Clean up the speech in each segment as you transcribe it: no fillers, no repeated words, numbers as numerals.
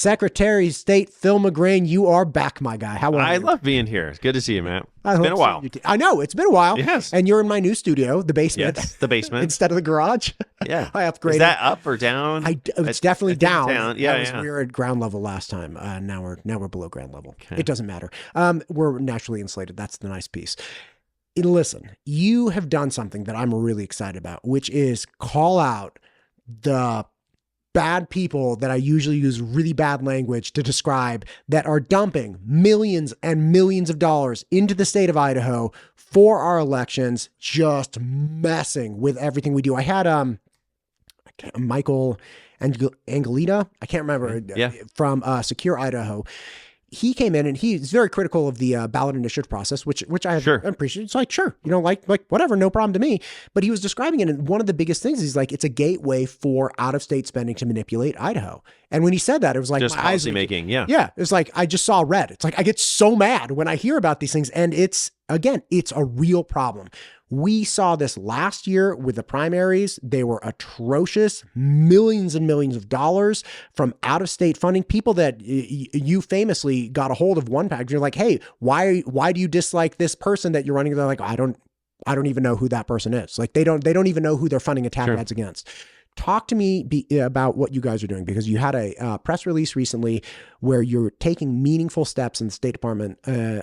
Secretary of State Phil McGrane, you are back, my guy. How are you? I love being here. It's good to see you, Matt. It's been a while. I know, it's been a while. Yes. And you're in my new studio, the basement. Yes, the basement. Instead of the garage. Yeah. I upgraded. Is that up or down? It's definitely down. Yeah, We were at ground level last time. Now we're below ground level. Okay. It doesn't matter. We're naturally insulated. That's the nice piece. And listen, you have done something that I'm really excited about, which is call out the bad people that I usually use really bad language to describe that are dumping millions and millions of dollars into the state of Idaho for our elections, just messing with everything we do. I had Michael Angelita, I can't remember, from Secure Idaho. He came in and he's very critical of the ballot initiative process, which I appreciate. It's like, sure, like whatever, no problem to me. But he was describing it, and one of the biggest things is like it's a gateway for out-of-state spending to manipulate Idaho. And when he said that, it was like just policy making, yeah. It was like I just saw red. It's like I get so mad when I hear about these things, and it's a real problem. We saw this last year with the primaries. They were atrocious, millions and millions of dollars from out-of-state funding. People that you famously got a hold of one package. You're like, hey, why do you dislike this person that you're running? They're like, I don't even know who that person is. Like they don't even know who they're funding attack ads against. Talk to me about what you guys are doing, because you had a press release recently where you're taking meaningful steps in the State Department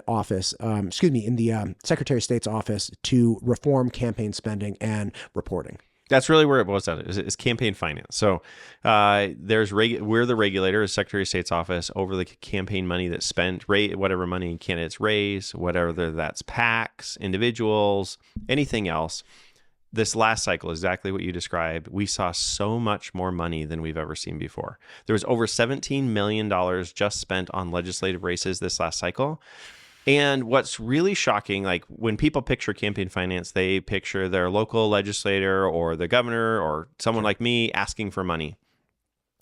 office, in the Secretary of State's office to reform campaign spending and reporting. That's really where it boils down to, is campaign finance. So we're the regulator, as Secretary of State's office, over the campaign money that's spent, whatever money candidates raise, whatever that's PACs, individuals, anything else. This last cycle, exactly what you described, we saw so much more money than we've ever seen before. There was over $17 million just spent on legislative races this last cycle. And what's really shocking, like when people picture campaign finance, they picture their local legislator or the governor or someone like me asking for money.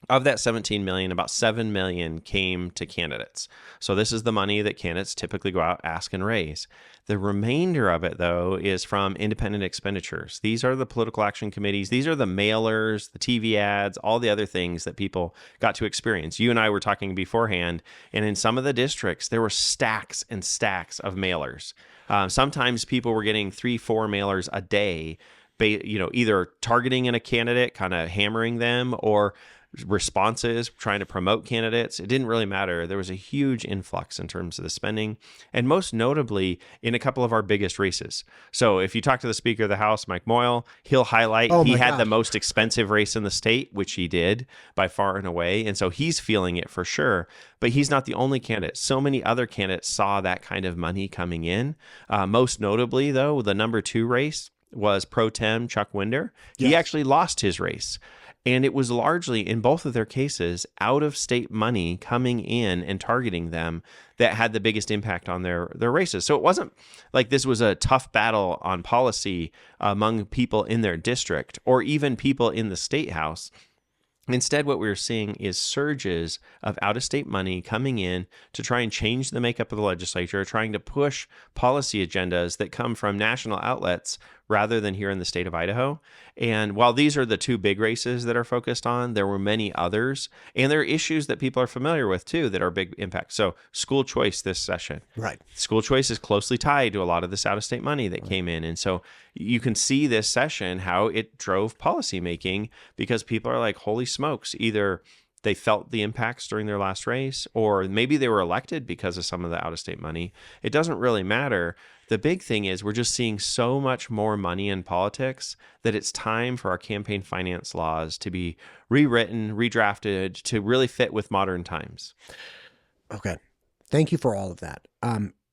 Of that 17 million, about 7 million came to candidates. So this is the money that candidates typically go out, ask, and raise. The remainder of it, though, is from independent expenditures. These are the political action committees. These are the mailers, the TV ads, all the other things that people got to experience. You and I were talking beforehand, and in some of the districts, there were stacks and stacks of mailers. Sometimes people were getting 3-4 mailers a day, either targeting in a candidate, kind of hammering them, or responses, trying to promote candidates. It didn't really matter. There was a huge influx in terms of the spending, and most notably in a couple of our biggest races. So if you talk to the Speaker of the House, Mike Moyle, he'll highlight he had the most expensive race in the state, which he did by far and away. And so he's feeling it for sure, but he's not the only candidate. So many other candidates saw that kind of money coming in. Most notably, though, the number 2 race was Pro Tem Chuck Winder. He actually lost his race. And it was largely, in both of their cases, out-of-state money coming in and targeting them that had the biggest impact on their races. So it wasn't like this was a tough battle on policy among people in their district or even people in the state house. Instead, what we're seeing is surges of out-of-state money coming in to try and change the makeup of the legislature, trying to push policy agendas that come from national outlets rather than here in the state of Idaho. And while these are the 2 big races that are focused on, there were many others. And there are issues that people are familiar with, too, that are big impact. So school choice this session. Right. School choice is closely tied to a lot of this out-of-state money that came in. And so you can see this session, how it drove policymaking, because people are like, holy smokes, either they felt the impacts during their last race, or maybe they were elected because of some of the out-of-state money. It doesn't really matter. The big thing is we're just seeing so much more money in politics that it's time for our campaign finance laws to be rewritten, redrafted to really fit with modern times. Okay. Thank you for all of that.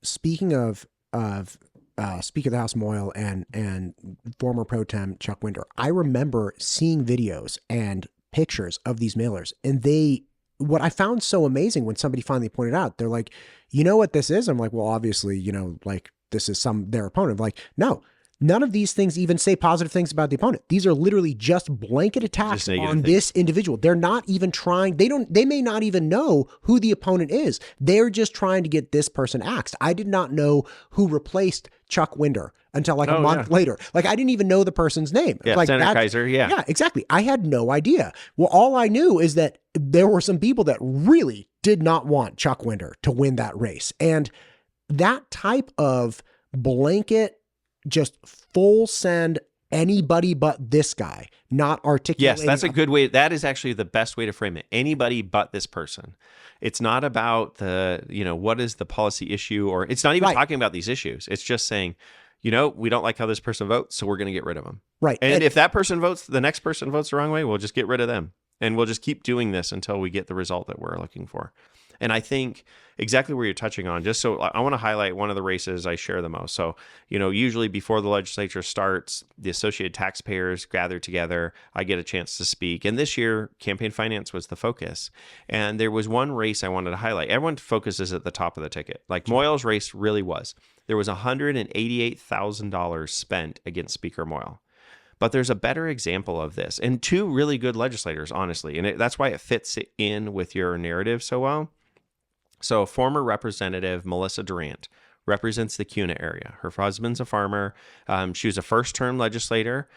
Speaking of Speaker of the House Moyle and former Pro Tem Chuck Winder, I remember seeing videos and pictures of these mailers, and what I found so amazing when somebody finally pointed out, they're like, you know what this is? I'm like, well, obviously, like this is their opponent. I'm like, no, None of these things even say positive things about the opponent. These are literally just blanket attacks on this individual. They're not even trying. They may not even know who the opponent is. They're just trying to get this person axed. I did not know who replaced Chuck Winder until like a month later. Like, I didn't even know the person's name. Yeah, like Senator Kaiser. Yeah. Yeah, exactly. I had no idea. Well, all I knew is that there were some people that really did not want Chuck Winder to win that race. And that type of blanket, just full send anybody but this guy, not articulating. Yes, that's a good way. That is actually the best way to frame it. Anybody but this person. It's not about what is the policy issue, or it's not even talking about these issues. It's just saying, we don't like how this person votes, so we're going to get rid of them. Right. And if that person votes, the next person votes the wrong way, we'll just get rid of them. And we'll just keep doing this until we get the result that we're looking for. And I think exactly where you're touching on, just so I want to highlight one of the races I share the most. So, usually before the legislature starts, the Associated Taxpayers gather together. I get a chance to speak. And this year, campaign finance was the focus. And there was one race I wanted to highlight. Everyone focuses at the top of the ticket. Like Moyle's race really was. There was $188,000 spent against Speaker Moyle. But there's a better example of this, and two really good legislators, honestly. And that's why it fits in with your narrative so well. So former Representative Melissa Durant represents the Kuna area. Her husband's a farmer. She was a first-term legislator,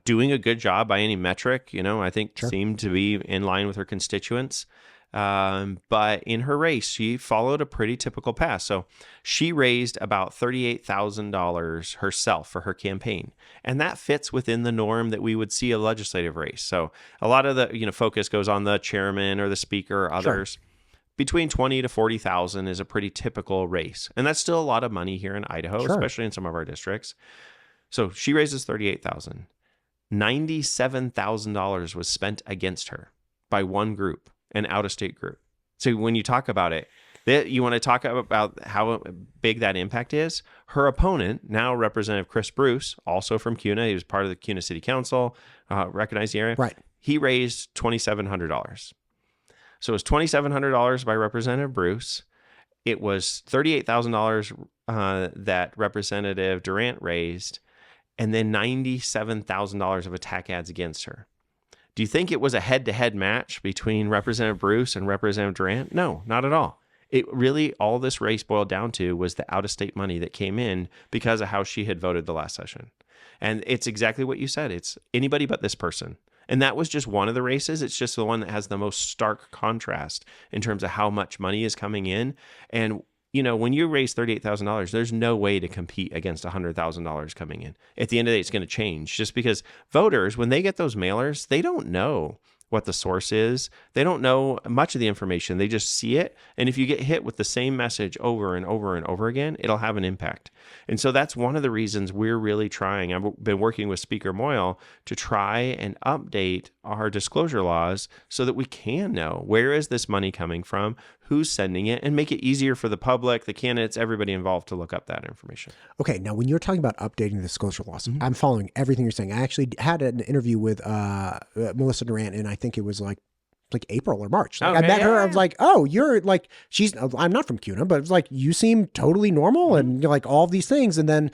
doing a good job by any metric. I think seemed to be in line with her constituents. But in her race, she followed a pretty typical path. So she raised about $38,000 herself for her campaign. And that fits within the norm that we would see a legislative race. So a lot of the, focus goes on the chairman or the speaker or others. Sure. Between 20 to 40,000 is a pretty typical race. And that's still a lot of money here in Idaho, especially in some of our districts. So she raises $38,000. $97,000 was spent against her by one group, an out-of-state group. So when you talk about it, you want to talk about how big that impact is. Her opponent, now Representative Chris Bruce, also from Kuna, he was part of the Kuna City Council, recognized the area. Right. He raised $2,700. So it was $2,700 by Representative Bruce. It was $38,000 that Representative Durant raised, and then $97,000 of attack ads against her. Do you think it was a head-to-head match between Representative Bruce and Representative Durant? No, not at all. It really, all this race boiled down to was the out-of-state money that came in because of how she had voted the last session. And it's exactly what you said. It's anybody but this person. And that was just one of the races. It's just the one that has the most stark contrast in terms of how much money is coming in. And, when you raise $38,000, there's no way to compete against $100,000 coming in. At the end of the day, it's going to change just because voters, when they get those mailers, they don't know what the source is. They don't know much of the information. They just see it. And if you get hit with the same message over and over and over again, it'll have an impact. And so that's one of the reasons we're really trying. I've been working with Speaker Moyle to try and update our disclosure laws so that we can know where is this money coming from, who's sending it, and make it easier for the public, the candidates, everybody involved to look up that information. Okay, now when you're talking about updating the disclosure laws, I'm following everything you're saying. I actually had an interview with Melissa Durant, and I think it was like April or March. Like, I met her. I was like, oh, you're like, I'm not from Kuna, but it was like, you seem totally normal and you're like all these things. And then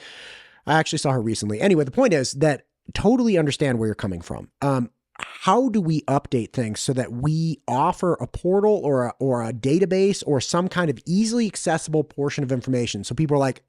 I actually saw her recently. Anyway, the point is that totally understand where you're coming from. How do we update things so that we offer a portal or a database or some kind of easily accessible portion of information? So people are like,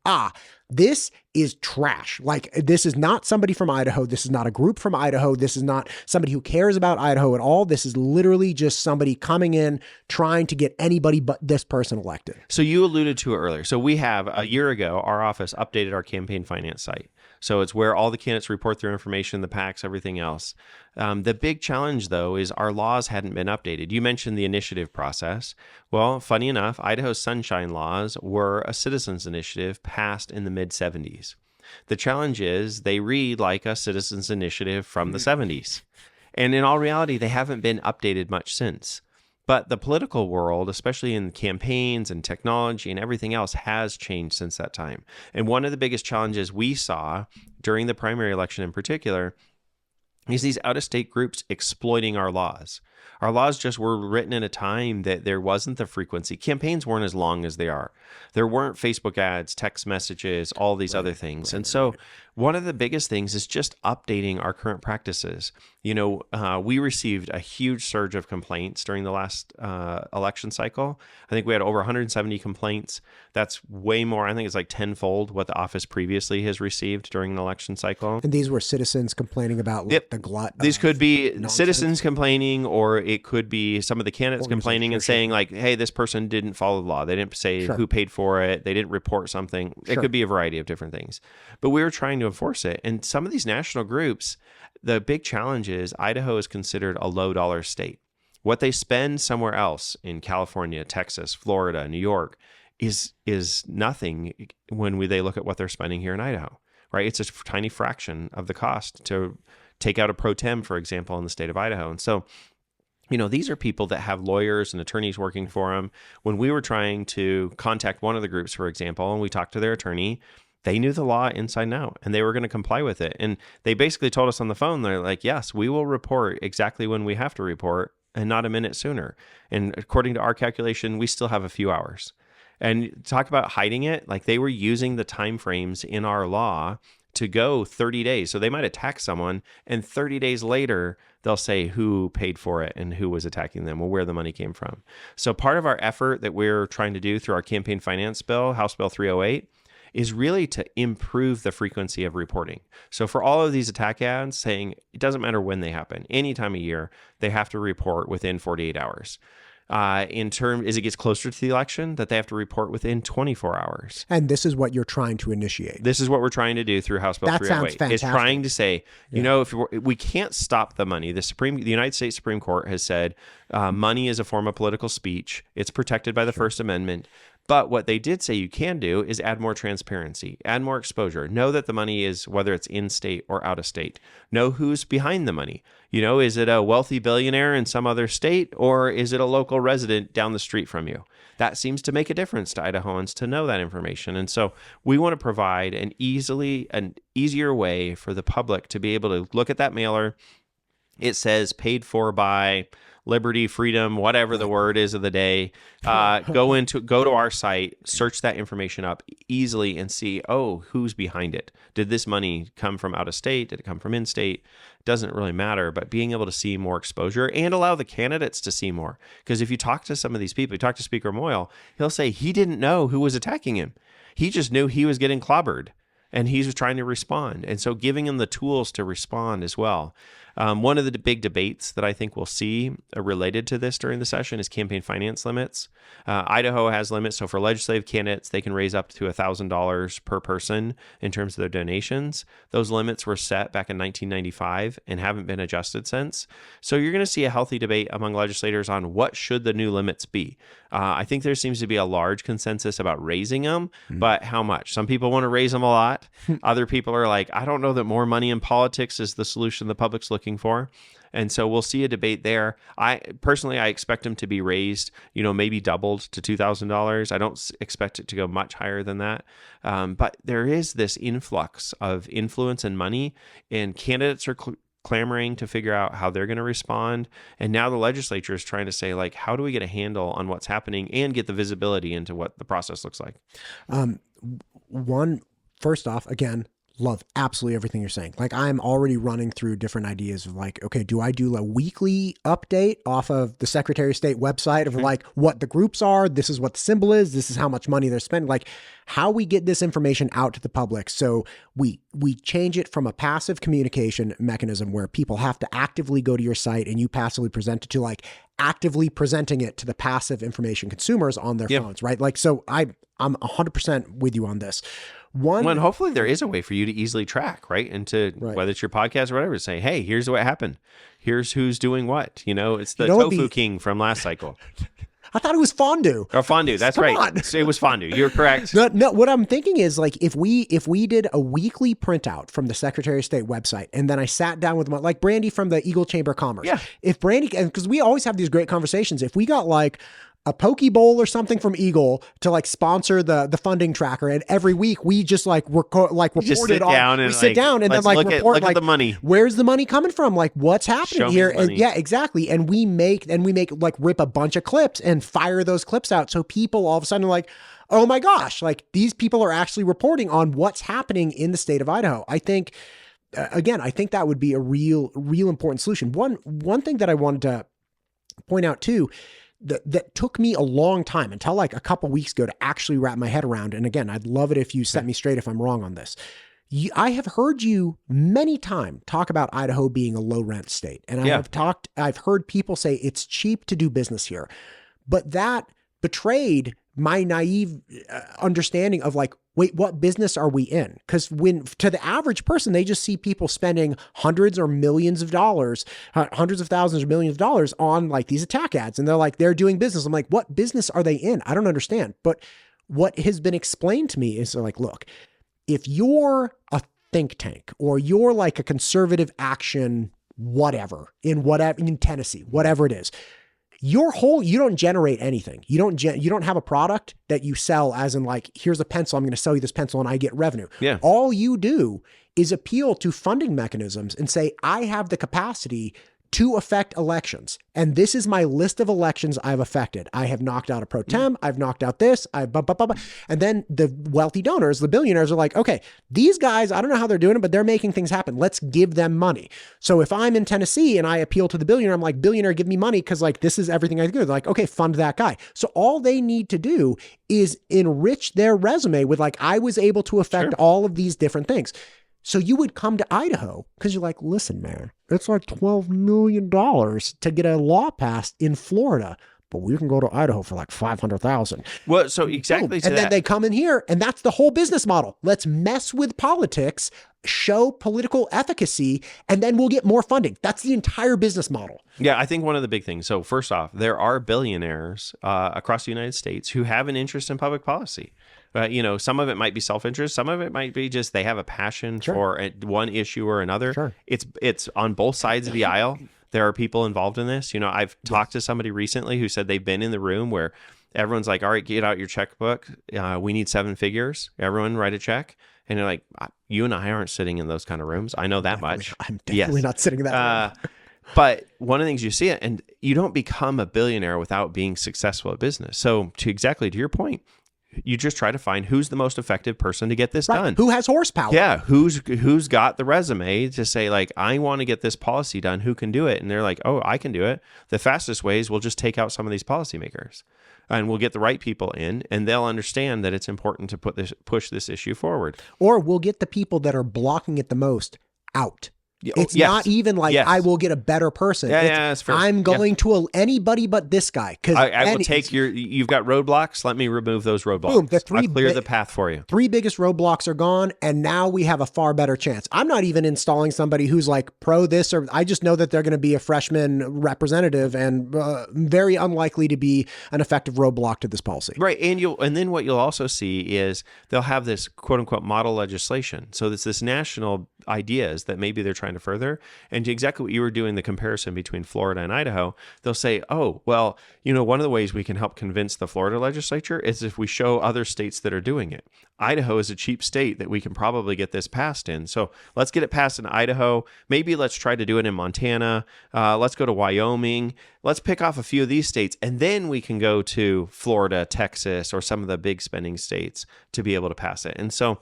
this is trash. Like, this is not somebody from Idaho. This is not a group from Idaho. This is not somebody who cares about Idaho at all. This is literally just somebody coming in, trying to get anybody but this person elected. So you alluded to it earlier. So we have, a year ago, our office updated our campaign finance site. So it's where all the candidates report their information, the PACs, everything else. The big challenge, though, is our laws hadn't been updated. You mentioned the initiative process. Well, funny enough, Idaho's sunshine laws were a citizens initiative passed in the mid-'70s. The challenge is they read like a citizens initiative from the 70s. And in all reality, they haven't been updated much since. But the political world, especially in campaigns and technology and everything else, has changed since that time. And one of the biggest challenges we saw during the primary election in particular is these out-of-state groups exploiting our laws. Our laws just were written in a time that there wasn't the frequency. Campaigns weren't as long as they are. There weren't Facebook ads, text messages, all these other things. And so One of the biggest things is just updating our current practices. We received a huge surge of complaints during the last election cycle. I think we had over 170 complaints. That's way more. I think it's like tenfold what the office previously has received during an election cycle. And these were citizens complaining about the glut. These could be nonsense. Citizens complaining, or it could be some of the candidates complaining and saying like, hey, this person didn't follow the law. They didn't say who paid for it. They didn't report something. It could be a variety of different things. But we were trying to enforce it. And some of these national groups, the big challenge is Idaho is considered a low dollar state. What they spend somewhere else in California, Texas, Florida, New York is nothing when they look at what they're spending here in Idaho, right? It's a tiny fraction of the cost to take out a pro tem, for example, in the state of Idaho. And so, these are people that have lawyers and attorneys working for them. When we were trying to contact one of the groups, for example, and we talked to their attorney, they knew the law inside and out, and they were going to comply with it. And they basically told us on the phone, they're like, yes, we will report exactly when we have to report and not a minute sooner. And according to our calculation, we still have a few hours. And talk about hiding it, like they were using the time frames in our law to go 30 days. So they might attack someone, and 30 days later, they'll say who paid for it and who was attacking them or where the money came from. So part of our effort that we're trying to do through our campaign finance bill, House Bill 308, is really to improve the frequency of reporting. So for all of these attack ads saying it doesn't matter when they happen, any time of year, they have to report within 48 hours. As it gets closer to the election, that they have to report within 24 hours. And this is what you're trying to initiate. This is what we're trying to do through House Bill 308. Sounds fantastic. It's trying to say, if we can't stop the money. The United States Supreme Court has said money is a form of political speech. It's protected by the First Amendment. But what they did say you can do is add more transparency, add more exposure. Know that the money is, whether it's in state or out of state. Know who's behind the money. Is it a wealthy billionaire in some other state, or is it a local resident down the street from you? That seems to make a difference to Idahoans to know that information. And so we want to provide an easier way for the public to be able to look at that mailer. It says paid for by liberty, freedom, whatever the word is of the day. Go to our site, search that information up easily and see, who's behind it? Did this money come from out of state? Did it come from in state? Doesn't really matter, but being able to see more exposure and allow the candidates to see more. Because if you talk to some of these people, you talk to Speaker Moyle, he'll say he didn't know who was attacking him. He just knew he was getting clobbered, and he was trying to respond. And so giving him the tools to respond as well. One of the big debates that I think we'll see related to this during the session is campaign finance limits. Idaho has limits. So for legislative candidates, they can raise up to $1,000 per person in terms of their donations. Those limits were set back in 1995 and haven't been adjusted since. So you're going to see a healthy debate among legislators on what should the new limits be. I think there seems to be a large consensus about raising them, but how much? Some people want to raise them a lot. Other people are like, I don't know that more money in politics is the solution the public's looking for. And so we'll see a debate there. I expect them to be raised, maybe doubled to $2,000. I don't expect it to go much higher than that. But there is this influx of influence and money, and candidates are clamoring to figure out how they're going to respond. And now the legislature is trying to say, like, how do we get a handle on what's happening and get the visibility into what the process looks like? First off, again, love absolutely everything you're saying. Like, I'm already running through different ideas of like, okay, do I do a weekly update off of the Secretary of State website of like what the groups are? This is what the symbol is. This is how much money they're spending. Like, how we get this information out to the public. So we change it from a passive communication mechanism where people have to actively go to your site and you passively present it to like actively presenting it to the passive information consumers on their phones, right? Like, so I'm 100% with you on this. And hopefully there is a way for you to easily track, right? And whether it's your podcast or whatever, to say, hey, here's what happened. Here's who's doing what. It's the tofu king from last cycle. I thought it was fondue. Or fondue, that's right. So it was fondue. You're correct. No, what I'm thinking is like if we did a weekly printout from the Secretary of State website, and then I sat down with like Brandy from the Eagle Chamber of Commerce. Yeah. If Brandy, because we always have these great conversations, if we got like a poke bowl or something from Eagle to like sponsor the funding tracker. And every week we just like report it on. We sit down and then like report like the money. Where's the money coming from? Like what's happening here? And yeah, exactly. And we make like rip a bunch of clips and fire those clips out. So people all of a sudden are like, oh my gosh, like these people are actually reporting on what's happening in the state of Idaho. I think, again, I think that would be a real important solution. One thing that I wanted to point out too, that took me a long time until like a couple weeks ago to actually wrap my head around. And again, I'd love it if you set me straight if I'm wrong on this. I have heard you many times talk about Idaho being a low rent state. And I've heard people say it's cheap to do business here, but that betrayed my naive understanding of like, wait, what business are we in? Because when to the average person, they just see people spending hundreds or millions of dollars, hundreds of thousands or millions of dollars on like these attack ads. And they're like, they're doing business. I'm like, what business are they in? I don't understand. But what has been explained to me is like, look, if you're a think tank or you're like a conservative action, whatever in Tennessee, whatever it is, you don't generate anything. You don't have a product that you sell as in like, here's a pencil, I'm going to sell you this pencil and I get revenue. Yeah. All you do is appeal to funding mechanisms and say, I have the capacity to affect elections. And this is my list of elections I've affected. I have knocked out a pro tem. I've knocked out this. And then the wealthy donors, the billionaires are like, okay, these guys, I don't know how they're doing it, but they're making things happen. Let's give them money. So if I'm in Tennessee and I appeal to the billionaire, I'm like, billionaire, give me money. Cause like, this is everything I do. They're like, okay, fund that guy. So all they need to do is enrich their resume with like, I was able to affect all of these different things. So you would come to Idaho because you're like, listen, man, it's like $12 million to get a law passed in Florida, but we can go to Idaho for like $500,000. Well, so exactly. And then they come in here and that's the whole business model. Let's mess with politics, show political efficacy, and then we'll get more funding. That's the entire business model. Yeah, I think one of the big things. So first off, there are billionaires across the United States who have an interest in public policy. Some of it might be self-interest. Some of it might be just they have a passion for one issue or another. Sure. It's on both sides of the aisle. There are people involved in this. I've talked to somebody recently who said they've been in the room where everyone's like, all right, get out your checkbook. We need 7 figures. Everyone write a check. And they're like, you and I aren't sitting in those kind of rooms. I know that much. I'm definitely not sitting in that room. But one of the things you see it, and you don't become a billionaire without being successful at business. So to your point, you just try to find who's the most effective person to get this done. Who has horsepower? Yeah. Who's got the resume to say like, I want to get this policy done. Who can do it? And they're like, oh, I can do it. The fastest way is we'll just take out some of these policymakers and we'll get the right people in and they'll understand that it's important to push this issue forward. Or we'll get the people that are blocking it the most out. It's not even like I will get a better person. That's fair. I'm going to anybody but this guy. Because I will take you've got roadblocks. Let me remove those roadblocks. Boom, I'll clear the path for you. 3 biggest roadblocks are gone. And now we have a far better chance. I'm not even installing somebody who's like pro this, or I just know that they're going to be a freshman representative and very unlikely to be an effective roadblock to this policy. Right. And then what you'll also see is they'll have this quote unquote model legislation. So it's this national ideas that maybe they're trying to further. And exactly what you were doing, the comparison between Florida and Idaho, they'll say, oh, well, one of the ways we can help convince the Florida legislature is if we show other states that are doing it. Idaho is a cheap state that we can probably get this passed in. So let's get it passed in Idaho. Maybe let's try to do it in Montana. Let's go to Wyoming. Let's pick off a few of these states. And then we can go to Florida, Texas, or some of the big spending states to be able to pass it. And so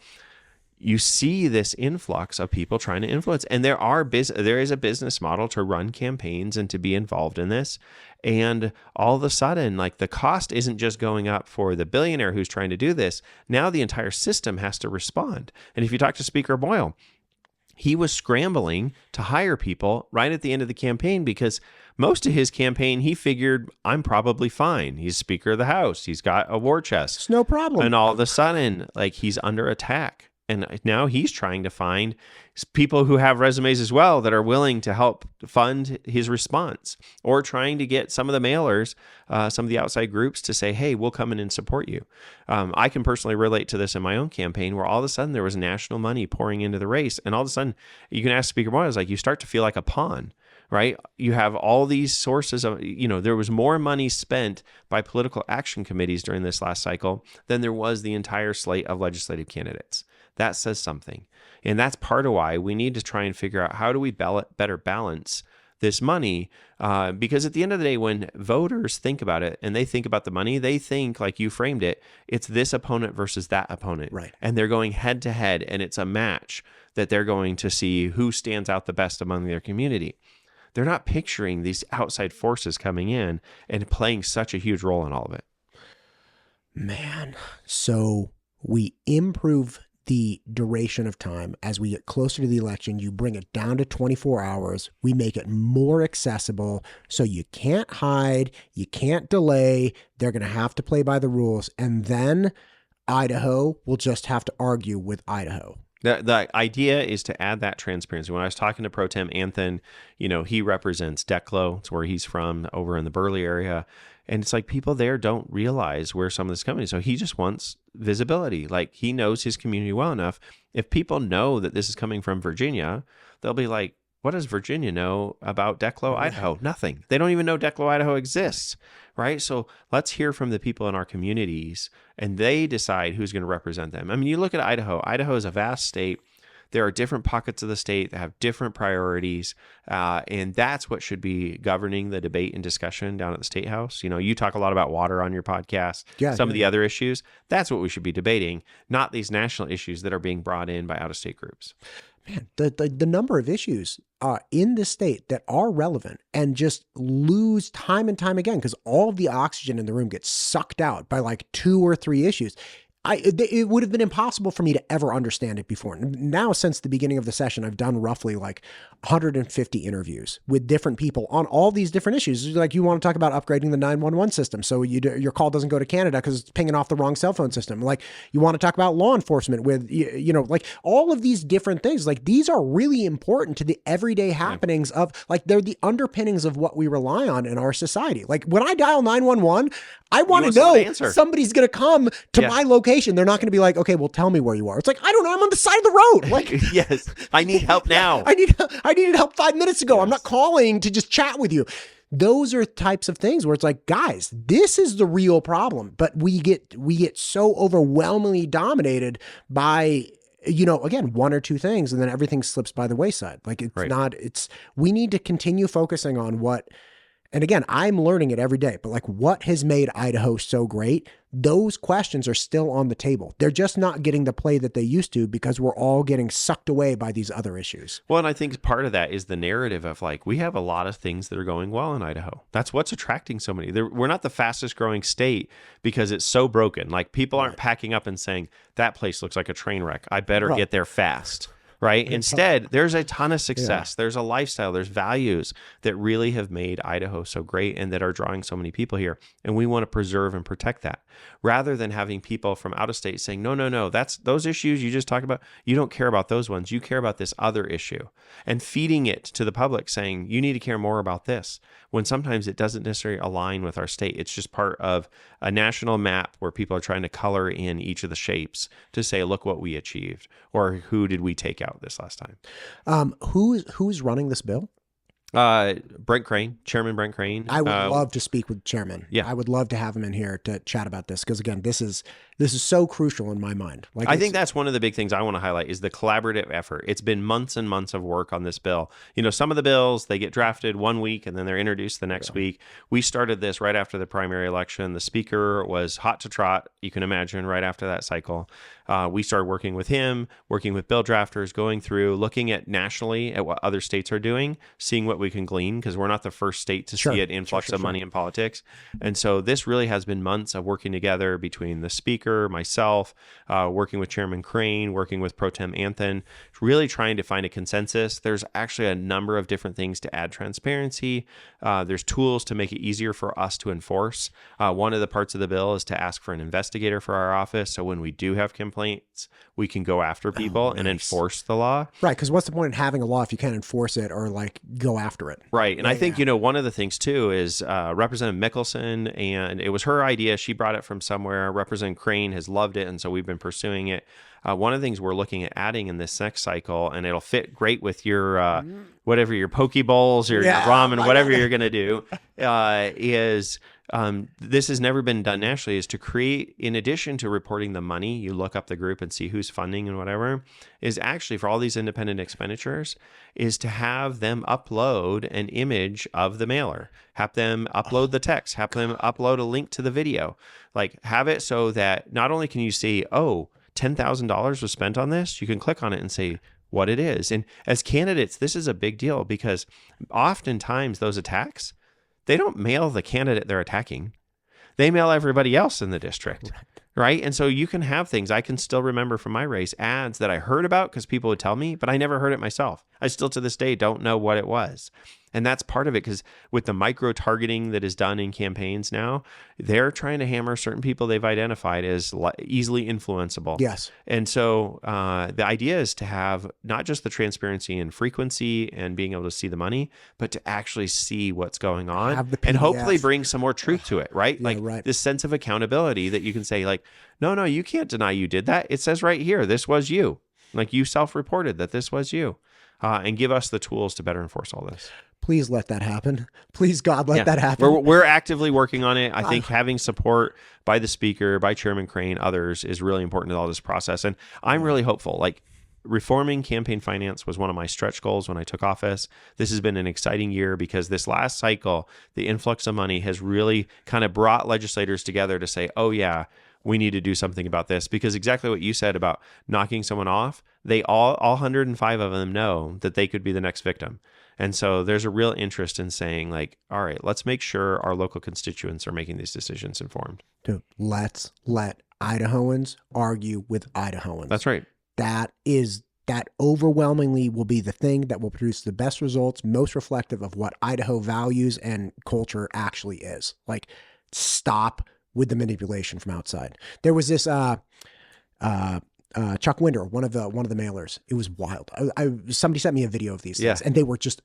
you see this influx of people trying to influence, and there is a business model to run campaigns and to be involved in this. And all of a sudden, like the cost isn't just going up for the billionaire who's trying to do this. Now the entire system has to respond. And if you talk to Speaker Boyle, he was scrambling to hire people right at the end of the campaign because most of his campaign, he figured, I'm probably fine. He's Speaker of the House. He's got a war chest. It's no problem. And all of a sudden, like he's under attack. And now he's trying to find people who have resumes as well that are willing to help fund his response, or trying to get some of the mailers, some of the outside groups to say, hey, we'll come in and support you. I can personally relate to this in my own campaign where all of a sudden there was national money pouring into the race. And all of a sudden you can ask Speaker Boyle, like you start to feel like a pawn. right? You have all these sources of, there was more money spent by political action committees during this last cycle than there was the entire slate of legislative candidates. That says something. And that's part of why we need to try and figure out how do we better balance this money, because at the end of the day, when voters think about it and they think about the money, they think, like you framed it, it's this opponent versus that opponent. Right. And they're going head to head, and it's a match that they're going to see who stands out the best among their community. They're not picturing these outside forces coming in and playing such a huge role in all of it. Man, so we improve the duration of time as we get closer to the election. You bring it down to 24 hours. We make it more accessible, so you can't hide, you can't delay. They're going to have to play by the rules, and then Idaho will just have to argue with Idaho. The idea is to add that transparency. When I was talking to Pro Tem Anthony, he represents Declo. It's where he's from, over in the Burley area. And it's like people there don't realize where some of this is coming. So he just wants visibility. Like, he knows his community well enough. If people know that this is coming from Virginia, they'll be like, what does Virginia know about Declo, Idaho? Nothing. They don't even know Declo, Idaho exists, right? So let's hear from the people in our communities, and they decide who's going to represent them. I mean, you look at Idaho. Idaho is a vast state. There are different pockets of the state that have different priorities, and that's what should be governing the debate and discussion down at the State House. You talk a lot about water on your podcast, some of the other issues. That's what we should be debating, not these national issues that are being brought in by out-of-state groups. Man, the number of issues in the state that are relevant and just lose time and time again because all of the oxygen in the room gets sucked out by like 2 or 3 issues. It would have been impossible for me to ever understand it before. Now, since the beginning of the session, I've done roughly like 150 interviews with different people on all these different issues. Like, you want to talk about upgrading the 911 system so your call doesn't go to Canada because it's pinging off the wrong cell phone system. Like, you want to talk about law enforcement with, like all of these different things. Like, these are really important to the everyday happenings of, like, they're the underpinnings of what we rely on in our society. Like, when I dial 911, I want to know somebody's going to come to my location. They're not going to be like, okay, well, tell me where you are. It's like, I don't know. I'm on the side of the road. Like, yes, I need help now. I needed help 5 minutes ago. Yes. I'm not calling to just chat with you. Those are types of things where it's like, guys, this is the real problem. But we get so overwhelmingly dominated by, again, 1 or 2 things, and then everything slips by the wayside. Like, we need to continue focusing on what. And again, I'm learning it every day, but like, what has made Idaho so great? Those questions are still on the table. They're just not getting the play that they used to because we're all getting sucked away by these other issues. Well, and I think part of that is the narrative of like, we have a lot of things that are going well in Idaho. That's what's attracting so many. We're not the fastest growing state because it's so broken. Like, people aren't packing up and saying, that place looks like a train wreck. I better get there fast. Right. Instead, there's a ton of success. Yeah. There's a lifestyle. There's values that really have made Idaho so great and that are drawing so many people here. And we want to preserve and protect that, rather than having people from out of state saying, no, that's those issues you just talked about. You don't care about those ones. You care about this other issue, and feeding it to the public saying, you need to care more about this, when sometimes it doesn't necessarily align with our state. It's just part of a national map where people are trying to color in each of the shapes to say, look what we achieved, or who did we take out this last time. Who's running this bill? Brent Crane, Chairman Brent Crane. I would love to speak with Chairman. Yeah, I would love to have him in here to chat about this, because again, this is so crucial in my mind. Like, I think that's one of the big things I want to highlight is the collaborative effort. It's been months and months of work on this bill. Some of the bills, they get drafted 1 week and then they're introduced the next week. We started this right after the primary election. The speaker was hot to trot, you can imagine, right after that cycle. We started working with him, working with bill drafters, going through, looking at nationally at what other states are doing, seeing what we can glean, because we're not the first state to see an influx of money in politics. And so this really has been months of working together between the speaker, myself, working with Chairman Crane, working with Pro Tem Anthony, really trying to find a consensus. There's actually a number of different things to add transparency. There's tools to make it easier for us to enforce. One of the parts of the bill is to ask for an investigator for our office, so when we do have complaints, we can go after people and enforce the law. Right, because what's the point in having a law if you can't enforce it or like go after it? Right, and I think one of the things too is Representative Mickelson, and it was her idea. She brought it from somewhere. Representative Crane has loved it, and so we've been pursuing it. one of the things we're looking at adding in this next cycle, and it'll fit great with your whatever your poke bowls or your ramen, whatever you're going to do, is this has never been done nationally, is to create, in addition to reporting the money, you look up the group and see who's funding and whatever, is actually for all these independent expenditures, is to have them upload an image of the mailer, have them upload the text, have them upload a link to the video, like have it so that not only can you see, oh, $10,000 was spent on this, you can click on it and say what it is. And as candidates, this is a big deal because oftentimes those attacks, they don't mail the candidate they're attacking. They mail everybody else in the district, right? And so you can have things. I can still remember from my race ads that I heard about because people would tell me, but I never heard it myself. I still to this day don't know what it was. And that's part of it, because with the micro targeting that is done in campaigns now, they're trying to hammer certain people they've identified as easily influenceable. Yes. And so the idea is to have not just the transparency and frequency and being able to see the money, but to actually see what's going on and hopefully bring some more truth to it, right? This sense of accountability that you can say like, no, you can't deny you did that. It says right here, this was you. Like you self-reported that this was you. And give us the tools to better enforce all this. Please let that happen. Please, God, let that happen. We're actively working on it. I think having support by the speaker, by Chairman Crane, others is really important to all this process. And I'm really hopeful. Like reforming campaign finance was one of my stretch goals when I took office. This has been an exciting year because this last cycle, the influx of money has really kind of brought legislators together to say, oh yeah, we need to do something about this, because exactly what you said about knocking someone off, they all 105 of them know that they could be the next victim. And so there's a real interest in saying like, all right, let's make sure our local constituents are making these decisions informed. Dude, let's let Idahoans argue with Idahoans. That's right. That overwhelmingly will be the thing that will produce the best results, most reflective of what Idaho values and culture actually is. Like, stop with the manipulation from outside. There was this Chuck Winder, one of the mailers. It was wild. Somebody sent me a video of these things, and they were just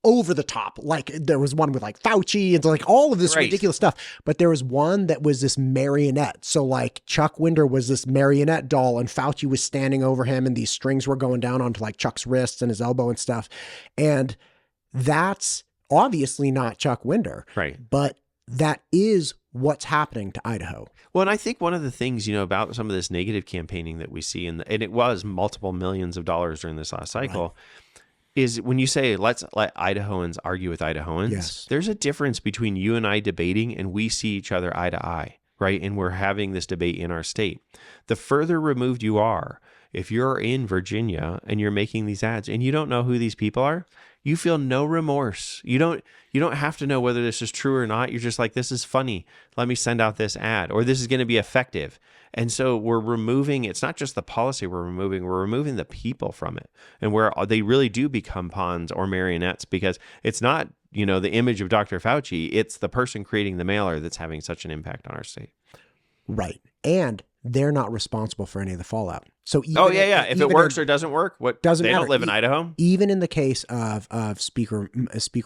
over the top. Like there was one with like Fauci and like all of this ridiculous stuff. But there was one that was this marionette. So like Chuck Winder was this marionette doll, and Fauci was standing over him, and these strings were going down onto like Chuck's wrists and his elbow and stuff. And that's obviously not Chuck Winder, right? But that is what's happening to Idaho. Well, and I think one of the things, about some of this negative campaigning that we see, and it was multiple millions of dollars during this last cycle, is when you say, let's let Idahoans argue with Idahoans, there's a difference between you and I debating and we see each other eye to eye, right? And we're having this debate in our state. The further removed you are, if you're in Virginia and you're making these ads and you don't know who these people are, you feel no remorse. You don't have to know whether this is true or not. You're just like, this is funny. Let me send out this ad, or this is going to be effective. And so we're removing, it's not just the policy we're removing the people from it. And where they really do become pawns or marionettes, because it's not, the image of Dr. Fauci, it's the person creating the mailer that's having such an impact on our state. Right. And they're not responsible for any of the fallout. So even if it works or doesn't work, doesn't they matter. Don't live in Idaho. Even in the case of Speaker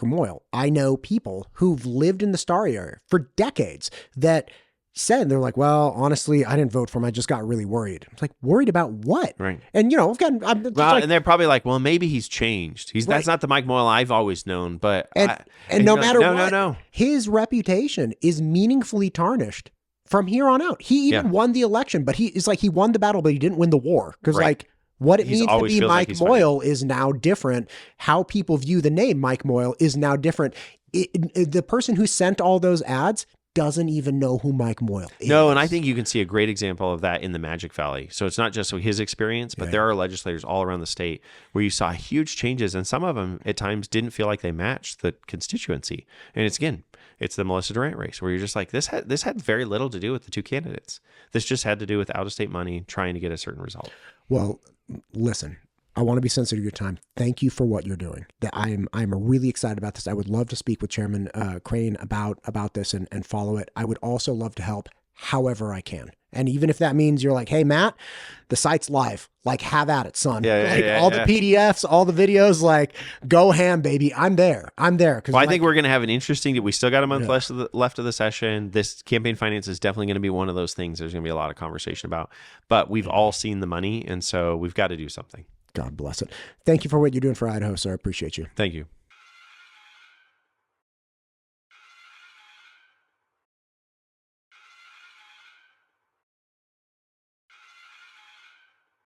Moyle, I know people who've lived in the Star area for decades that said, they're like, well, honestly, I didn't vote for him. I just got really worried. It's like, worried about what? Right. And and they're probably like, well, maybe he's changed. That's not the Mike Moyle I've always known. But no matter what, his reputation is meaningfully tarnished from here on out. He even won the election, but he won the battle, but he didn't win the war. Because what it means to be Mike Moyle is now different. How people view the name Mike Moyle is now different. The person who sent all those ads doesn't even know who Mike Moyle is. No, and I think you can see a great example of that in the Magic Valley. So it's not just his experience, but there are legislators all around the state where you saw huge changes, and some of them at times didn't feel like they matched the constituency. And it's the Melissa Durant race where you're just like, this had very little to do with the two candidates. This just had to do with out-of-state money trying to get a certain result. Well, listen, I want to be sensitive to your time. Thank you for what you're doing. I'm really excited about this. I would love to speak with Chairman Crane about this and follow it. I would also love to help however I can. And even if that means you're like, hey, Matt, the site's live. Like, have at it, son. All the PDFs, all the videos, like, go ham, baby. I'm there. Well, I think we're going to have an interesting, we still got a month left of the session. This campaign finance is definitely going to be one of those things there's going to be a lot of conversation about. But we've all seen the money, and so we've got to do something. God bless it. Thank you for what you're doing for Idaho, sir. I appreciate you. Thank you.